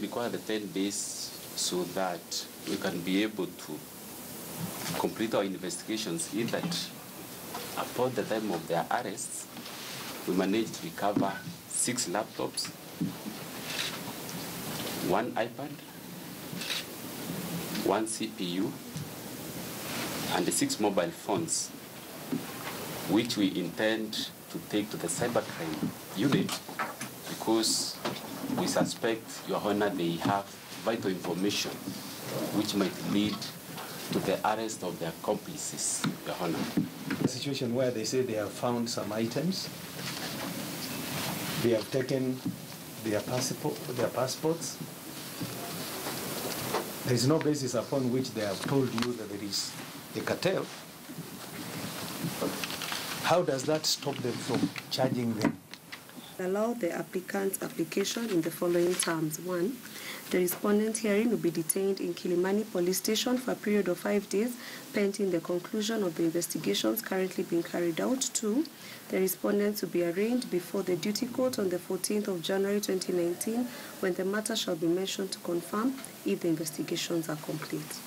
require the 10 days so that we can be able to complete our investigations in that upon the time of their arrests, we managed to recover 6 laptops, 1 iPad, 1 CPU, and 6 mobile phones, which we intend to take to the cybercrime unit because we suspect, Your Honor, they have vital information which might lead to the arrest of their accomplices, Your Honor. A situation where they say they have found some items, they have taken their passports. There is no basis upon which they have told you that there is a cartel. How does that stop them from charging them? Allow the applicant's application in the following terms. 1. The respondent herein will be detained in Kilimani Police Station for a period of 5 days, pending the conclusion of the investigations currently being carried out. 2. The respondent will be arraigned before the duty court on the 14th of January 2019, when the matter shall be mentioned to confirm if the investigations are complete.